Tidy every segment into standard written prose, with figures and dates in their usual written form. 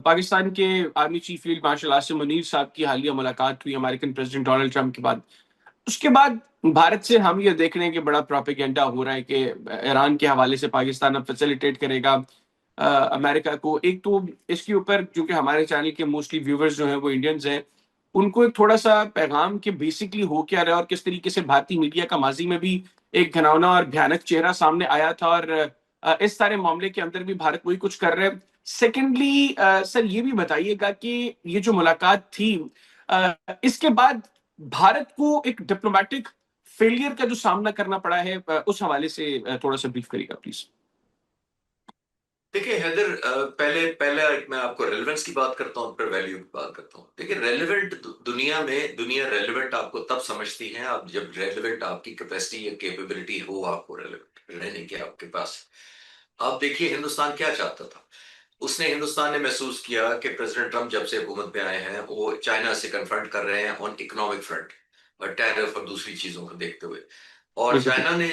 پاکستان کے army chief field marshal Asim Munir صاحب کی حالیہ ملاقات ہوئی امریکن پریزیڈنٹ ڈونلڈ ٹرمپ کے بعد. اس کے بعد بھارت سے ہم یہ دیکھ رہے ہیں کہ بڑا پروپیگنڈا ہو رہا ہے کہ ایران کے حوالے سے پاکستان اب فیسیلیٹیٹ کرے گا امریکہ کو. ایک تو اس کے اوپر چونکہ ہمارے چینل کے موسٹلی ویورز جو ہیں وہ انڈینز ہیں, ان کو ایک تھوڑا سا پیغام کہ بیسکلی ہو کیا رہا ہے اور کس طریقے سے بھارتی میڈیا کا ماضی میں بھی ایک گھناؤنا اور بھیانک چہرہ سامنے آیا تھا, اور اس سارے معاملے کے اندر بھی بھارت وہی کچھ کر رہا ہے. سیکنڈلی سر یہ بھی بتائیے گا کہ یہ جو ملاقات تھی اس کے بعد بھارت کو ایک ڈپلومیٹک فیلئر کا جو سامنا کرنا پڑا ہے اس حوالے سے تھوڑا سا بریف کریے گا پلیز. دیکھیں حیدر, پہلے میں آپ کو ریلیونس کی بات کرتا ہوں, پھر ویلیو کی بات کرتا ہوں. دیکھیں ریلیونٹ دنیا ریلیونٹ آپ کو تب سمجھتی ہے آپ جب ریلیونٹ آپ کی کیپیسٹی یا کیپیبلٹی ہو آپ کو ریلیونٹ رہنے کی آپ کے پاس. آپ دیکھیے ہندوستان کیا چاہتا تھا. ہندوستان نے محسوس کیا کہ پریزیڈنٹ ٹرمپ جب سے حکومت پہ آئے ہیں وہ چائنا سے کنفرنٹ کر رہے ہیں آن اکنامک فرنٹ اور ٹیرف اور دوسری چیزوں کو دیکھتے ہوئے, اور چائنا نے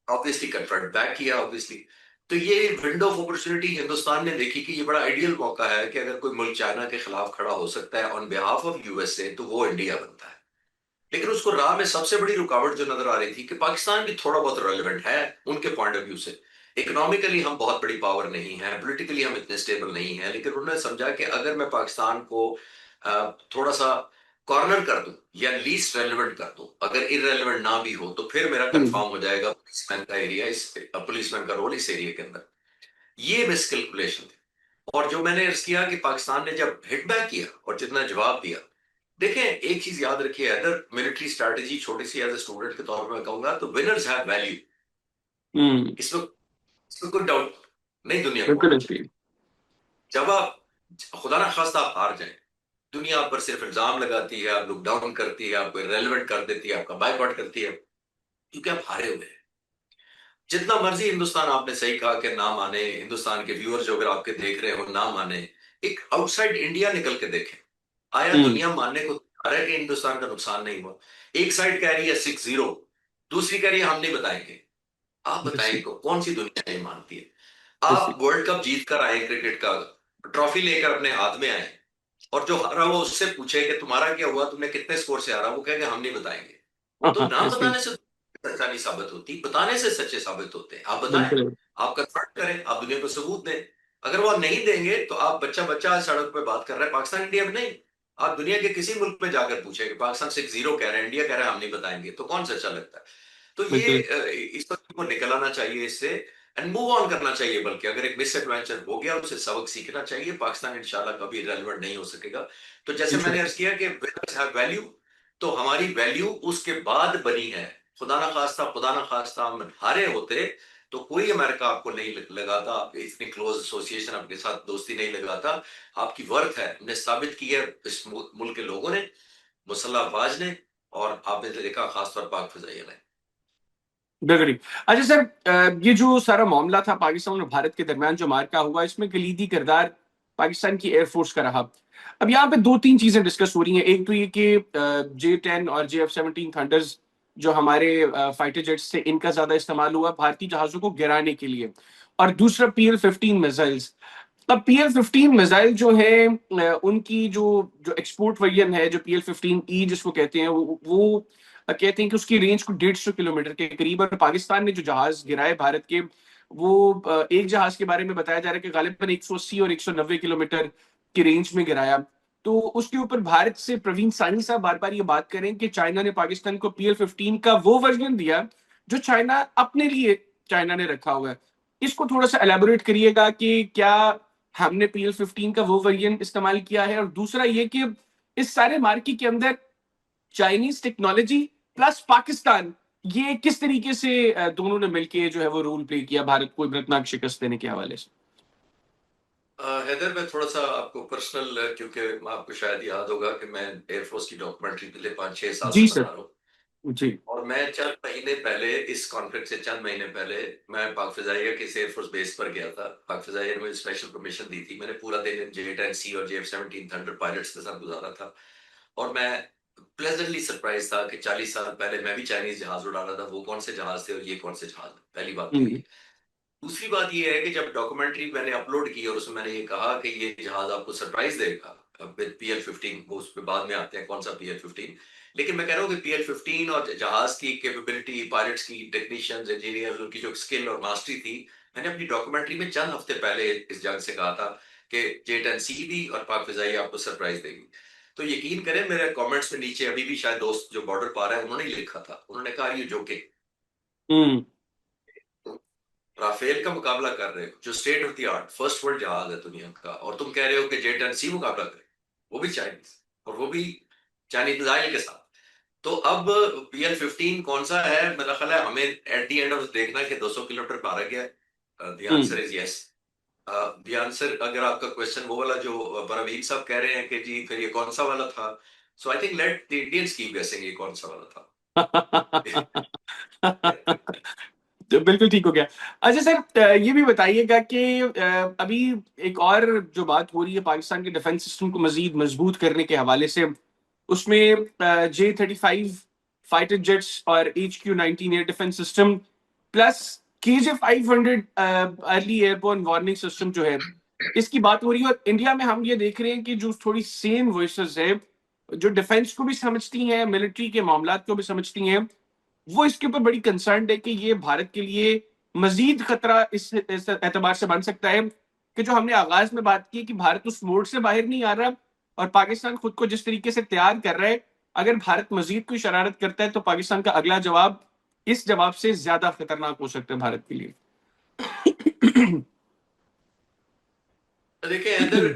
obviously کنفرنٹ بیک کیا obviously. تو یہ ونڈو آف اپرچونٹی ہندوستان نے دیکھی کہ یہ بڑا آئیڈیل موقع ہے کہ اگر کوئی ملک چائنا کے خلاف کھڑا ہو سکتا ہے آن بہاف آف یو ایس اے تو وہ انڈیا بنتا ہے. لیکن اس کو راہ میں سب سے بڑی رکاوٹ جو نظر آ رہی تھی کہ پاکستان بھی تھوڑا بہت ریلیونٹ ہے ان کے پوائنٹ آف ویو سے. اکنامکلی ہم بہت بڑی پاور نہیں ہیں, پولیٹیکلی ہم اتنے اسٹیبل نہیں ہیں, لیکن انہوں نے سمجھا کہ اگر میں پاکستان کو تھوڑا سا کارنر کر دوں یا لیسٹ ریلیونٹ کر دوں, اگر ارریلیونٹ نہ بھی ہو تو پھر میرا کنفرم ہو جائے گا پولیس مین کا ایریا, پولیس مین کا رول اس ایریا کے اندر. یہ مس کیلکولیشن تھی. اور جو میں نے عرض کیا کہ پاکستان نے جب ہٹ بیک کیا اور جتنا جواب دیا, دیکھیں ایک چیز یاد رکھیے ادر ملٹری اسٹریٹجی چھوٹی سی ایز اے اسٹوڈنٹ کے طور پر میں کہوں گا تو ونرز ہیو ویلیو. اس میں کوئی ڈاؤٹ نہیں دنیا کو. جب آپ خدا نہ خواستہ آپ ہار جائیں, دنیا آپ پر صرف الزام لگاتی ہے, آپ لوگ ڈاؤن کرتی ہے, آپ کو ریلیونٹ کر دیتی ہے, آپ کا بائی کاٹ کرتی ہے کیونکہ آپ ہارے ہوئے ہیں. جتنا مرضی ہندوستان آپ نے صحیح کہا کہ نہ مانے, ہندوستان کے ویور جو اگر آپ کے دیکھ رہے ہو نہ مانے, ایک آؤٹ سائڈ انڈیا نکل کے دیکھیں. آیا دنیا ماننے کو تیار ہے کہ ہندوستان کا نقصان نہیں ہوا؟ ایک سائڈ کہہ رہی ہے 6-0, دوسری کہہ رہی ہے ہم نہیں بتائیں گے. آپ بتائیں کو کون سی دنیا نہیں مانتی ہے؟ آپ ورلڈ کپ جیت کر آئے, کرکٹ کا ٹرافی لے کر اپنے ہاتھ میں آئے, اور جو ہارا وہ اس سے پوچھے کہ تمہارا کیا ہوا, تم نے کتنے سکور سے ہارا, وہ کہے کہ ہم نہیں بتائیں گے. تو نہ بتانے سے سچا نہیں ثابت ہوتی, بتانے سے سچے ثابت ہوتے ہیں. آپ بتائیں, آپ کنفرٹ کریں, آپ دنیا کو ثبوت دیں. اگر وہ نہیں دیں گے تو آپ بچہ سڑک پہ بات کر رہے ہیں, پاکستان انڈیا میں نہیں, آپ دنیا کے کسی ملک میں جا کر پوچھیں کہ پاکستان 6-0 کہہ رہے ہیں, انڈیا کہہ رہے ہیں ہم نہیں بتائیں گے, تو کون سچا لگتا ہے؟ تو یہ اس وقت کو نکل آنا چاہیے اس سے اینڈ موو آن کرنا چاہیے. بلکہ اگر ایک مس ایڈوینچر ہو گیا اسے سبق سیکھنا چاہیے. پاکستان انشاءاللہ کبھی ریلیونٹ نہیں ہو سکے گا. تو جیسے میں نے عرض کیا کہ winners have value, تو ہماری ویلیو اس کے بعد بنی ہے. خدا نہ خواستہ ہم ہارے ہوتے تو کوئی امریکہ آپ کو نہیں لگاتا, آپ اتنی کلوز ایسوسیشن آپ کے ساتھ دوستی نہیں لگاتا. آپ کی ورتھ ہے, ہم نے ثابت کی ہے اس ملک کے لوگوں نے, مسلح افواج نے, اور آپ نے دیکھا خاص طور پاک فضائیہ نے. بالکل. اچھا سر, یہ جو سارا معاملہ تھا پاکستان اور بھارت کے درمیان جو مارکا ہوا, اس میں کلیدی کردار پاکستان کی ایئر فورس کا رہا. اب یہاں پہ 2-3 چیزیں ڈسکس ہو رہی ہیں. ایک تو یہ کہ J-10 اور JF-17 تھنڈرز جو ہمارے فائٹر جیٹس تھے ان کا زیادہ استعمال ہوا بھارتی جہازوں کو گرانے کے لیے, اور دوسرا PL-15 میزائلز. اب PL-15 میزائل جو ہیں ان کی جو ایکسپورٹ ویرین ہے, جو PL-15E جس کو کہتے ہیں, وہ کہتے ہیں کہ اس کی رینج کو 150 کلومیٹر کے قریب. اور پاکستان نے جو جہاز گرائے بھارت کے, وہ ایک جہاز کے بارے میں بتایا جا رہا ہے کہ غالباً 180 اور 190 کلومیٹر کی رینج میں گرایا. تو اس کے اوپر بھارت سے پروین سانی صاحب بار بار یہ بات کریں کہ چائنا نے پاکستان کو PL-15 کا وہ ورژن دیا جو چائنا اپنے لیے چائنا نے رکھا ہوا ہے. اس کو تھوڑا سا الیبوریٹ کریے گا کہ کیا ہم نے PL-15 کا وہ ورژن استعمال کیا ہے, اور دوسرا یہ کہ اس سارے مارکے کے اندر چائنیز ٹیکنالوجی پلس پاکستان, یہ کس طریقے سے دونوں نے مل کے جو ہے وہ رول پلے کیا بھارت کو عبرتناک شکست دینے کے حوالے سے؟ حیدر, میں تھوڑا سا آپ کو پرسنل, کیونکہ آپ کو شاید یاد ہوگا کہ میں ایئر فورس کی ڈاکومنٹری پچھلے 5-6 سال سے بنا رہا ہوں. جی, اور میں چند مہینے پہلے اس کانفلکٹ سے چند مہینے پہلے میں پاک فضائیہ کے ایئر فورس بیس پر گیا تھا. پاک فضائیہ نے مجھے اسپیشل پرمیشن دی تھی. میں نے پورا دن J-10C اور JF-17 تھنڈر پائلٹس کے ساتھ گزارا تھا, اور میں پلیزنٹلی سرپرائز تھا کہ 40 سال پہلے میں بھی چائنیز جہاز اڑا رہا تھا. وہ کون سے جہاز تھے اور یہ کون سے جہاز؟ پہلی بات تو یہ. دوسری بات یہ ہے کہ جب ڈاکومنٹری میں نے اپلوڈ کی اور اس میں نے یہ کہا کہ یہ جہاز آپ کو سرپرائز دے گا PL-15، وہ اس پہ بعد میں آتے ہیں کون سا PL-15، لیکن میں کہہ رہا ہوں کہ PL-15 اور جہاز کی کیپیبلٹی، پائلٹس کی، ٹیکنیشینز، انجینئرز، ان کی جو اسکل اور ماسٹری تھی، میں نے اپنی ڈاکومنٹری میں چند ہفتے پہلے اس جنگ سے کہا تھا کہ J-10C بھی اور پاک فضائی آپ کو سرپرائز دے گی. تو یقین کریں میرے کامنٹس میں نیچے ابھی بھی شاید دوست جو بارڈر پا رہے ہیں انہوں نے ہی لکھا تھا، انہوں نے کہا یہ جوکنگ، رافیل کا مقابلہ کر رہے ہو جو state of the art first world جہاز ہے دنیا کا، اور تم کہہ رہے ہو کہ J-10C مقابلہ کرے، وہ بھی چائنیز، اور وہ بھی چائنیز میزائل کے ساتھ. تو اب PL-15 کون سا ہے؟ میرا خیال ہے ہمیں ایٹ دی اینڈ آف دیکھنا کہ 200 کلو میٹر مارا گیا ہے. The answer is yes. The answer اگر آپ کا کوشچن وہ والا جو پروین صاحب کہہ رہے ہیں کہ جی پھر یہ کون سا والا تھا، so I think let the Indians keep guessing یہ کون سا والا تھا. تو بالکل ٹھیک ہو گیا. اچھا سر، یہ بھی بتائیے گا کہ ابھی ایک اور جو بات ہو رہی ہے پاکستان کے ڈیفنس سسٹم کو مزید مضبوط کرنے کے حوالے سے، اس میں J-35 فائٹر جیٹس اور HQ-19 air defence system plus KJ-500 early airborne warning system جو ہے، اس کی بات ہو رہی ہے. اور انڈیا میں ہم یہ دیکھ رہے ہیں کہ جو تھوڑی سین وائسز ہے جو ڈیفنس کو بھی سمجھتی ہیں، ملٹری کے معاملات کو بھی سمجھتی ہیں، وہ اس کے اوپر بڑی کنسرنڈ ہے کہ یہ بھارت کے لیے مزید خطرہ اس اعتبار سے بن سکتا ہے کہ جو ہم نے آغاز میں بات کی کہ بھارت اس موڈ سے باہر نہیں آ رہا، اور پاکستان خود کو جس طریقے سے تیار کر رہا ہے، اگر بھارت مزید کوئی شرارت کرتا ہے تو پاکستان کا اگلا جواب اس جواب سے زیادہ خطرناک ہو سکتا ہے بھارت کے لیے. دیکھیں اندر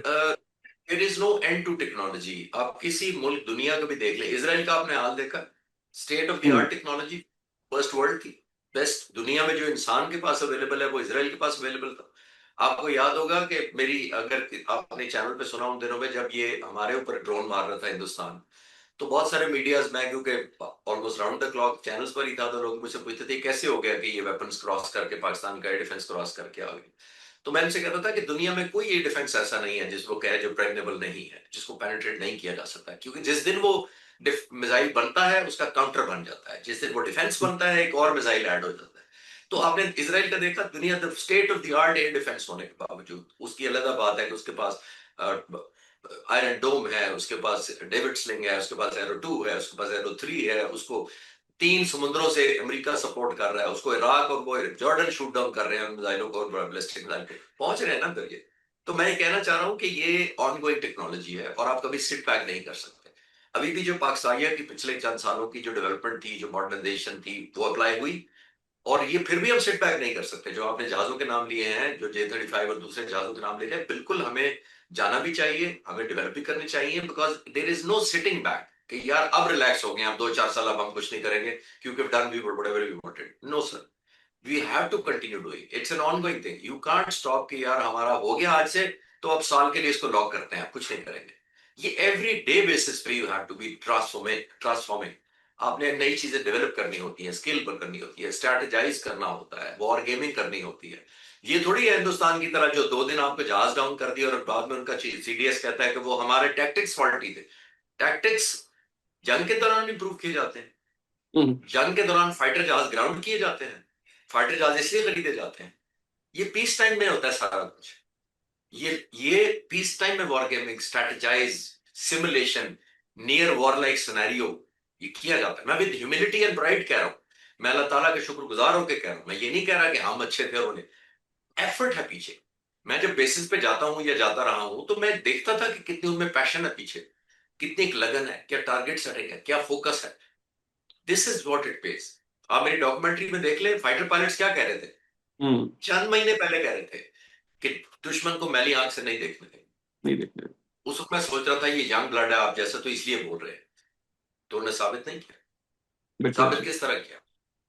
there is no end to technology. آپ کسی ملک دنیا کا بھی دیکھ لیں، اسرائیل کا آپ نے حال دیکھا، state of the art technology, first world کی بیسٹ، دنیا میں جو انسان کے پاس اویلیبل ہے وہ اسرائیل کے پاس اویلیبل تھا. آپ کو یاد ہوگا کہ میری، اگر آپ نے چینل پہ سنا ان دنوں میں جب یہ ہمارے اوپر ڈرون مار رہا تھا ہندوستان، تو بہت سارے میڈیاز، میں کیونکہ almost round the clock channels پر ہی تھا، تو لوگ مجھ سے پوچھتے تھے کیسے ہو گیا کہ یہ ویپنز کراس کر کے پاکستان کا ڈیفنس کراس کر کے آ گئے. تو میں ان سے کہتا تھا کہ دنیا میں کوئی یہ ڈیفنس ایسا نہیں ہے جس کو کہے جو پریگنیبل نہیں ہے، جس کو پینیٹریٹ نہیں کیا جا سکتا، کیونکہ جس دن وہ میزائل بنتا ہے اس کا کاؤنٹر بن جاتا ہے، جس دن وہ ڈیفنس بنتا ہے ایک اور میزائل ایڈ ہو جاتا ہے. تو آپ نے اسرائیل کا دیکھا، دنیا state of the art air defence ہونے کے باوجود اس کی علیحدہ بات ہے کہ اس کے پاس آئرن ڈوم ہے، اس کے پاس ڈیوڈ سلنگ ہے، اس کے پاس ایرو 2 ہے، اس کے پاس ایرو 3 ہے، اس کو 3 سمندروں سے امریکہ سپورٹ کر رہا ہے، اس کو عراق اور وہ جارڈن شوٹ ڈاؤن کر رہے ہیں میزائلوں کو، اور بیلسٹک میزائل کو پہنچ رہے ہیں نا اندر یہ. تو میں یہ کہنا چاہ رہا ہوں کہ یہ آن گوئنگ ٹیکنالوجی ہے اور آپ کبھی سٹ بیک نہیں کر سکتے. ابھی بھی جو پاکستانیہ کی پچھلے چند سالوں کی جو ڈیولپمنٹ تھی، جو ماڈرنائزیشن تھی، وہ اپلائی ہوئی، اور یہ پھر بھی ہم سٹ بیک نہیں کر سکتے. جو آپ نے جہازوں کے نام لیے ہیں، جو J-35 اور دوسرے جہازوں کے نام لیے ہیں، بالکل ہمیں جانا بھی چاہیے، ہمیں ڈیولپ بھی کرنی چاہیے، because there is no sitting back کہ یار اب ریلیکس ہو گئے، اب 2-4 سال اب ہم کچھ نہیں کریں گے کیونکہ done we whatever we wanted. No sir, we have to continue doing. It's an ongoing thing. You can't stop کہ یار ہمارا ہو گیا آج سے تو اب سال کے لیے اس کو لاک کرتے ہیں، اب کچھ نہیں کریں گے. یہ ایوری ڈے بیسس پہ you have to be transforming. آپ نے نئی چیزیں ڈیولپ کرنی ہوتی ہیں، اسکل پر کرنی ہوتی ہے، اسٹریٹجائز کرنا ہوتا ہے، وار گیمنگ کرنی ہوتی ہے. یہ تھوڑی ہے ہندوستان کی طرح جو 2 دن آپ کو جہاز ڈاؤن کر دیا اور بعد میں ان کا CDS کہتا ہے کہ وہ ہمارے ٹیکٹکس فالٹی تھے. ٹیکٹکس جنگ کے دوران امپروو کیے جاتے ہیں، جنگ کے دوران فائٹر جہاز گراؤنڈ کیے جاتے ہیں، فائٹر جہاز اس لیے خریدے جاتے ہیں. یہ پیس ٹائم میں ہوتا ہے سارا کچھ. یہ پیس ٹائم میں war gaming, strategize, simulation, near war like scenario یہ کیا جاتا ہے. میں ود ہیوملٹی اینڈ پرائڈ کہہ رہا ہوں، میں اللہ تعالیٰ کا شکر گزار ہو کے کہہ رہا ہوں. میں یہ نہیں کہہ رہا کہ ہم اچھے تھے اور انہیں ایفرٹ ہے پیچھے. میں جب بیسس پہ جاتا ہوں یا جاتا رہا ہوں تو میں دیکھتا تھا کہ کتنی ان میں پیشن ہے پیچھے، کتنی ایک لگن ہے، کیا ٹارگیٹ سیٹنگ ہے، کیا فوکس ہے. دس از واٹ اٹ پیز. آپ میری ڈاکومنٹری میں دیکھ لیں فائٹر پائلٹس کیا کہہ رہے تھے چند مہینے پہلے، کہہ رہے تھے کہ دشمن کو میلی آنکھ سے نہیں دیکھنے دیں. اس وقت میں سوچ رہا تھا یہ ینگ بلڈ ہے آپ جیسا تو اس لیے بول رہے ہیں. تو انہوں نے ثابت نہیں کیا. ثابت کس طرح کیا؟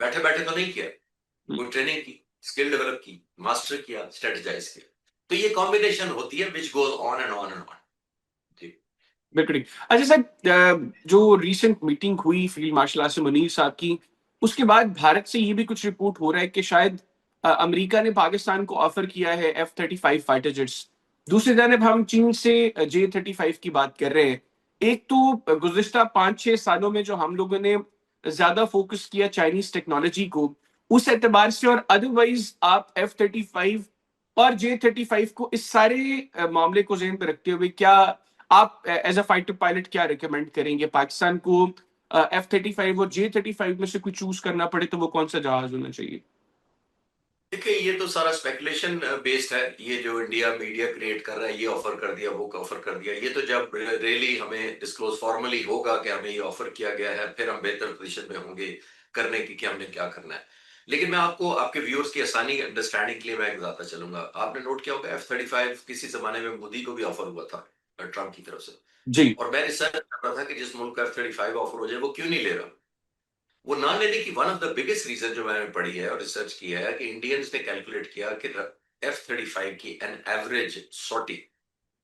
بیٹھے بیٹھے تو نہیں کیا، کوئی ٹریننگ کی، اسکل ڈیولپ کی، ماسٹر کیا، اسٹریٹجائز کیا. تو یہ کمبینیشن ہوتی ہے which goes on and on and on. جی بالکل. اچھا سر، جو ریسنٹ میٹنگ ہوئی فیلڈ مارشل آصم منیر صاحب کی، اس کے بعد بھارت سے یہ بھی کچھ رپورٹ ہو رہا ہے کہ شاید امریکہ نے پاکستان کو آفر کیا ہے F-35 فائٹر جیٹس. دوسری جانب ہم چین سے J-35 کی بات کر رہے ہیں. ایک تو گزشتہ 5-6 سالوں میں جو ہم لوگوں نے زیادہ فوکس کیا چائنیز ٹیکنالوجی کو، اس اعتبار سے, اور ادروائز آپ F-35 اور J-35 کو اس سارے معاملے کو ذہن پہ رکھتے ہوئے کیا آپ ایز اے فائٹر پائلٹ کیا ریکمینڈ کریں گے پاکستان کو؟ F-35 اور J-35 میں سے کوئی چوز کرنا پڑے تو وہ کون سا جہاز ہونا چاہیے؟ دیکھیں یہ تو سارا اسپیکولیشن بیسڈ ہے. یہ جو انڈیا میڈیا کریٹ کر رہا ہے, یہ آفر کر دیا, وہ آفر کر دیا, یہ تو جب ریلی ہمیں ڈسکلوز فارملی ہوگا کہ ہمیں یہ آفر کیا گیا ہے, پھر ہم بہتر پوزیشن میں ہوں گے کرنے کی کہ ہم نے کیا کرنا ہے. لیکن میں آپ کو آپ کے ویورز کی آسانی انڈرسٹینڈنگ کے لیے میں بتاتا چلوں گا. آپ نے نوٹ کیا ہوگا F-35 کسی زمانے میں مودی کو بھی آفر ہوا تھا ٹرمپ کی طرف سے, جی. اور میں ریسرچ کر رہا تھا کہ جس ملک کا F-35 آفر ہو جائے وہ کیوں نہیں لے رہا. وہ نہ لینے کی one of the biggest reason جو میں نے پڑھی ہے اور ریسرچ کیا ہے کہ انڈینز نے کیلکولیٹ کیا کہ F-35 کی این ایوریج سوٹی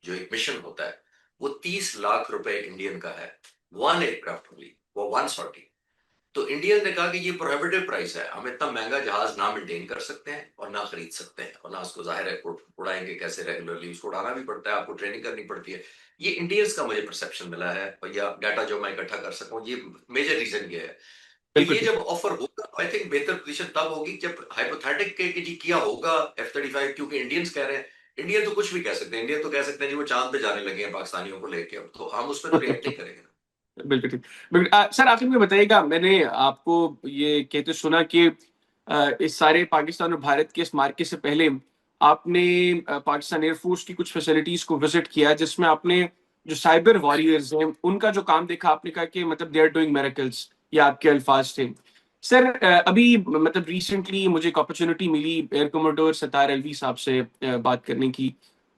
جو ایک مشن ہوتا ہے وہ 30 لاکھ روپے انڈین کا ہے, ون ایئر کرافٹ ہوگی وہ ون سوٹی. تو انڈین نے کہا کہ یہ پروہیبٹیو پرائس ہے, ہم اتنا مہنگا جہاز نہ مینٹین کر سکتے ہیں اور نہ خرید سکتے ہیں, اور نہ اس کو ظاہر ہے اڑائیں گے کیسے ریگولرلی, اس کو اڑانا بھی پڑتا ہے, آپ کو ٹریننگ کرنی پڑتی ہے. یہ انڈینز کا مجھے پرسپشن ملا ہے, یا ڈیٹا جو میں اکٹھا کر سکوں, یہ میجر ریزن یہ ہے. تو بالکل یہ ٹھیک. جب آفر ہوگا آئی تھنک بہتر پوزیشن تب ہوگی جب ہائپوتھیٹک کہ جی کیا ہوگا F-35, کیونکہ انڈینز کہہ رہے ہیں. انڈین تو کچھ بھی کہہ سکتے ہیں, انڈین تو کہہ سکتے ہیں جی وہ چاند پہ جانے لگے ہیں پاکستانیوں کو لے کے, اب تو ہم اس پہ تو ریئیکٹ نہیں کریں گے. بالکل ٹھیک. بالکل سر, آخر میں بتائیے گا, میں نے آپ کو یہ کہتے سنا کہ اس سارے پاکستان اور بھارت کے اس مارکے سے پہلے آپ نے پاکستان ایئر فورس کی کچھ فیسلٹیز کو وزٹ کیا, جس میں آپ نے جو سائبر واریئرز ہیں ان کا جو کام دیکھا. آپ نے کہا کہ مطلب دے آر ڈوئنگ میریکلز, یہ آپ کے الفاظ تھے. سر ابھی مطلب ریسنٹلی مجھے ایک اپرچونٹی ملی ایئر کموڈور ستار الوی صاحب سے بات کرنے کی.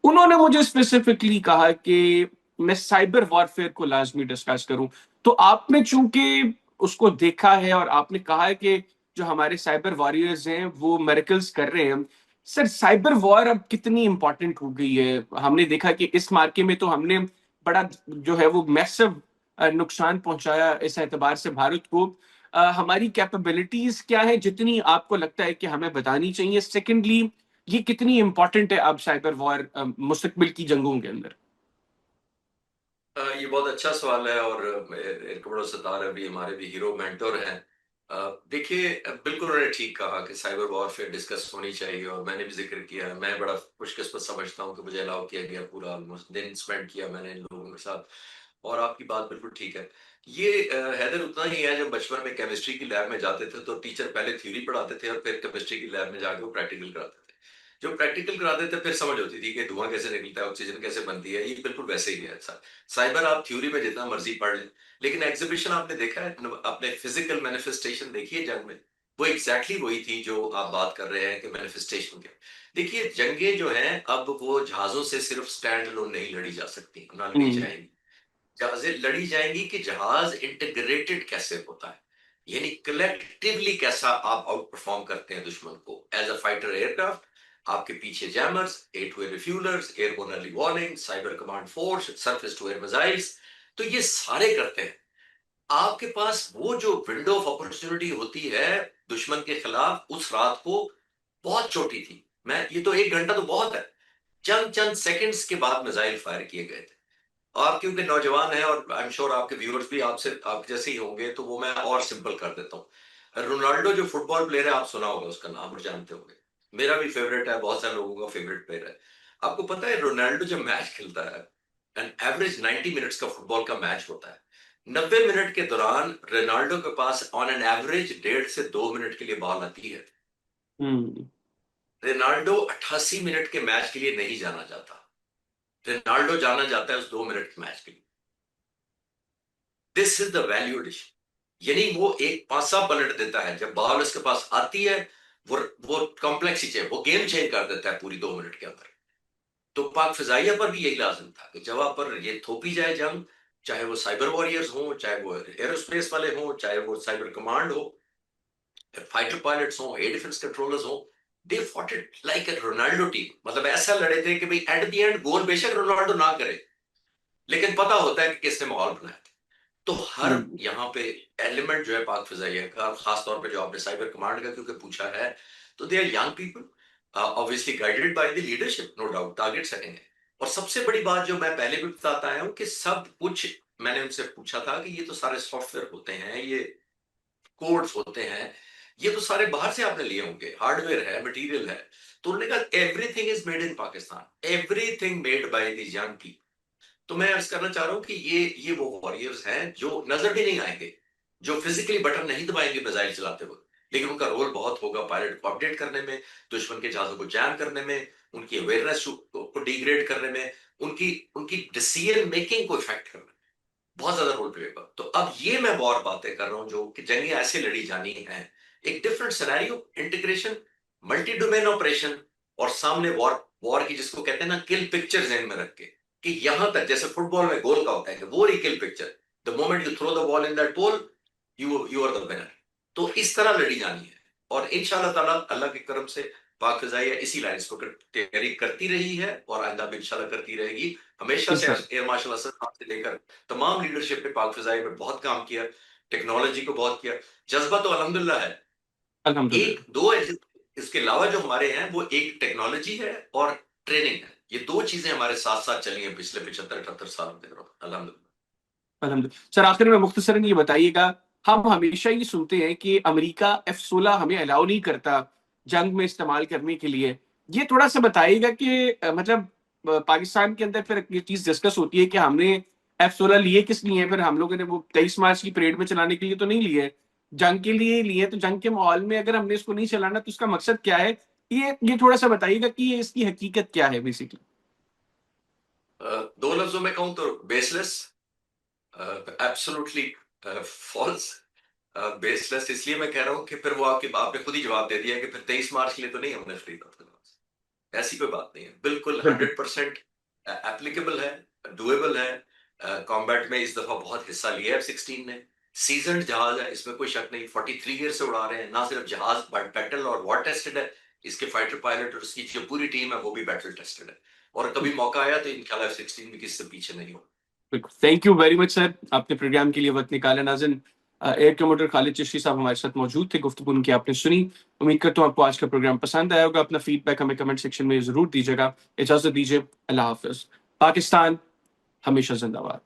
انہوں نے مجھے اسپیسیفکلی کہا کہ میں سائبر وارفیئر کو لازمی ڈسکس کروں. تو آپ نے چونکہ اس کو دیکھا ہے اور آپ نے کہا ہے کہ جو ہمارے سائبر واریئرز ہیں وہ میریکلز کر رہے ہیں, سر سائبر وار اب کتنی امپورٹنٹ ہو گئی ہے؟ ہم نے دیکھا کہ اس مارکے میں تو ہم نے بڑا جو ہے وہ میسو نقصان پہنچایا اس اعتبار سے بھارت کو. ہماری کیپیبلٹیز کیا ہیں جتنی آپ کو لگتا ہے کہ ہمیں بتانی چاہیے؟ سیکنڈلی, یہ کتنی امپورٹنٹ ہے اب سائبر وار مستقبل کی جنگوں کے اندر؟ یہ بہت اچھا سوال ہے, اور ایئر کموڈور ستار ابھی ہمارے بھی ہیرو مینٹور ہیں. دیکھیے بالکل انہوں نے ٹھیک کہا کہ سائبر وارفیئر ڈسکس ہونی چاہیے, اور میں نے بھی ذکر کیا. میں بڑا خوش قسمت سمجھتا ہوں کہ مجھے الاؤ کیا گیا, پورا آلموسٹ دن اسپینڈ کیا میں نے ان لوگوں کے ساتھ. اور آپ کی بات بالکل ٹھیک ہے. یہ حیدر اتنا ہی ہے, جب بچپن میں کیمسٹری کی لیب میں جاتے تھے تو ٹیچر پہلے تھیوری پڑھاتے تھے اور پھر کیمسٹری کی لیب میں جا کے وہ پریکٹیکل کراتے تھے. جو پریکٹیکل کراتے تھے پھر سمجھ ہوتی تھی کہ دھواں کیسے نکلتا ہے, آکسیجن کیسے بنتی ہے. یہ بالکل ویسے ہی ہے. سائبر آپ تھیوری میں جتنا مرضی پڑھ لیں, لیکن ایگزیبیشن آپ نے دیکھا ہے, اپنے فزیکل مینیفیسٹیشن دیکھیے جنگ میں, وہ ایگزیکٹلی وہی تھی جو آپ بات کر رہے ہیں کہ مینیفیسٹیشن کے. دیکھیے جنگیں جو ہیں اب وہ جہازوں سے صرف سٹینڈ لون نہیں لڑی جا سکتی, نہ لڑی جائیں گی. جہازیں لڑی جائیں گی کہ جہاز انٹیگریٹڈ کیسے ہوتا ہے, یعنی کلیکٹیولی کیسا آپ آؤٹ پرفارم کرتے ہیں دشمن کو. As a fighter aircraft آپ کے پیچھے jammers, air to air refuelers, airborne early warning, cyber command force, surface to air missiles, تو یہ سارے کرتے ہیں. آپ کے پاس وہ جو ونڈو آف اپرچونٹی ہوتی ہے دشمن کے خلاف, اس رات کو بہت چھوٹی تھی. یہ تو 1 گھنٹہ تو بہت ہے, چند سیکنڈز کے بعد میزائل فائر کیے گئے تھے. آپ کیونکہ نوجوان ہیں اور آئی ایم شور آپ کے ویورز بھی آپ جیسے ہی ہوں گے, تو وہ میں اور سمپل کر دیتا ہوں. رونالڈو جو فٹ بال پلیئر ہے, آپ سنا ہوگا اس کا نام اور جانتے ہوں گے, میرا بھی فیوریٹ ہے, بہت سارے لوگوں کا فیوریٹ پلیئر ہے. آپ کو پتا ہے رونالڈو جب میچ کھیلتا ہے, ایوریج 90 منٹس کا فٹ بال کا میچ ہوتا ہے, 90 منٹ کے دوران رونالڈو کے پاس آن این ایوریج 1.5 سے 2 منٹ کے لیے بال آتی ہے. رونالڈو 88 منٹ کے میچ کے لیے نہیں جانا چاہتا, رونالڈو جانا چاہتا ہے اس 2 منٹ کے میچ کے لیے. دس از دا ویلیو ایڈیشن. یعنی وہ ایک پاسا پلٹ دیتا ہے جب بال اس کے پاس آتی ہے, وہ کمپلیکس ہی چاہیے, وہ گیم چینج کر دیتا ہے پوری 2 منٹ کے اندر. تو پاک فضائیہ پر بھی یہی لازم تھا کہ جب آپ پر یہ تھوپی جائے جنگ, چاہے وہ سائبر واریئرز ہوں, چاہے وہ ایروسپیس والے ہوں, چاہے وہ سائبر کمانڈ ہو, فائٹر پائلٹس ہوں, ایئر ڈیفنس کنٹرولرز ہوں, they fought it like a Ronaldo team. مطلب ایسا لڑے تھے کہ ایٹ دی اینڈ گول بے شک رونالڈو نہ کرے, لیکن پتا ہوتا ہے کہ کس نے ماحول بنایا تھا. تو ہر یہاں پہ ایلیمنٹ جو ہے پاک فضائیہ کا, خاص طور پہ جو آپ نے سائبر کمانڈ کا کیونکہ پوچھا ہے, تو they are young people obviously guided by the leadership, no doubt target setting ہے. اور سب سے بڑی بات جو میں پہلے بھی بتاتا آیا ہوں کہ سب کچھ میں نے ان سے پوچھا تھا کہ یہ تو سارے سافٹ ویئر ہوتے ہیں, یہ کوڈز ہوتے ہیں, یہ تو سارے باہر سے آپ نے لیے ہوں گے، ہارڈ ویئر ہے، مٹیریل ہے. تو انہوں نے کہا every thing is made in Pakistan, every thing made by the young people. تو میں عرض کرنا چاہ رہا ہوں کہ یہ وہ واریئرز ہیں جو نظر بھی نہیں آئیں گے، جو فزیکلی بٹن نہیں دبائیں گے میزائل چلاتے وقت، لیکن ان کا رول بہت ہوگا پائلٹ کو اپڈیٹ کرنے میں، دشمن کے جہازوں کو جام کرنے میں، ان کی اویئرنیس کو ڈیگریڈ کرنے میں، ان کی ڈیسیژن میکنگ کو افیکٹ کرنے میں بہت زیادہ رول پلے ہوگا. تو اب یہ میں اور باتیں کر رہا ہوں جو کہ جنگیں ایسے لڑی جانی ہیں، ایک different scenario, integration, multi domain operation, اور سامنے وار کی جس کو کہتے ہیں نا کل پکچر ذہن میں رکھ کے کہ یہاں تک جیسے فٹ بال میں گول کا ہوتا ہے کہ وہ رہی کل picture, the moment you throw the ball in that goal you are the winner. تو اس طرح لڑی جانی ہے. اور ان شاء اللہ تعالیٰ اللہ کے کرم سے پاک فضائیہ اسی لائنس کو تیاری کرتی رہی ہے اور آئندہ بھی انشاءاللہ کرتی رہے گی. ہمیشہ سے ایئر مارشل اسد سے لے کر تمام لیڈرشپ نے پاک فضائیہ میں بہت کام کیا، ٹیکنالوجی کو بہت کیا. جذبہ تو الحمدللہ ہے. الحمدللہ. ایک دو اس کے علاوہ جو ہمارے ہیں وہ ایک ٹیکنالوجی ہے اور ٹریننگ ہے. یہ دو چیزیں ہمارے ساتھ ساتھ چلی ہیں پچھلے 75-78 سالوں کے دوران الحمدللہ. الحمدللہ. سر آخر میں مختصراً یہ بتائیے گا، ہم ہمیشہ یہ سنتے ہیں کہ امریکہ F-16 ہمیں الاؤ نہیں کرتا جنگ میں استعمال کرنے کے لیے. یہ تھوڑا سا بتائیے گا کہ مطلب پاکستان کے اندر پھر یہ چیز ڈسکس ہوتی ہے کہ ہم نے F-16 لیے کس لیے، پھر ہم لوگوں نے وہ 23 مارچ کی پریڈ میں چلانے کے لیے تو نہیں لیے، جنگ کے لیے لیے. تو جنگ کے ماحول میں اگر ہم نے اس کو نہیں چلانا تو اس کا مقصد کیا ہے؟ یہ تھوڑا سا بتائیے گا کہ یہ اس کی حقیقت کیا ہے بیسیکلی. دو لفظوں میں کہوں تو بیس لیس، ایبسولوٹلی فالس. بیس لیس اس لیے میں کہہ رہا ہوں کہ پھر وہ آپ نے خود ہی جواب دے دیا کہ پھر 23 مارچ کے لیے تو نہیں ہم نے خریدا. ایسی کوئی بات نہیں ہے، بالکل 100% اپلیکیبل ہے، ڈویبل ہے. کامبیٹ میں اس دفعہ بہت حصہ لیا ہے F-16 نے. سیزنڈ جہاز ہے، اس میں کوئی شک نہیں. 43 ایئر سے اڑا رہے ہیں. نہ صرف جہاز بیٹل اور وار ٹیسٹڈ ہے، اس کے فائٹر پائلٹ اور اس کی جو پوری ٹیم ہے وہ بھی بیٹل ٹیسٹڈ ہے. اور کبھی موقع آیا تو انشاءاللہ F-16 بھی کسی سے پیچھے نہیں ہو. تھینک یو ویری مچ سر، آپ نے پروگرام کے لیے وقت نکالا. ناظرین، ایئر کموڈر خالد چشتی صاحب ہمارے ساتھ موجود تھے، گفتگو ان کی آپ نے سنی. امید کرتا ہوں آپ کو آج کا پروگرام پسند آیا ہوگا. اپنا فیڈ بیک ہمیں کمنٹ سیکشن میں ضرور دیجیے گا. اجازت دیجیے، اللہ حافظ. پاکستان ہمیشہ زندہ باد.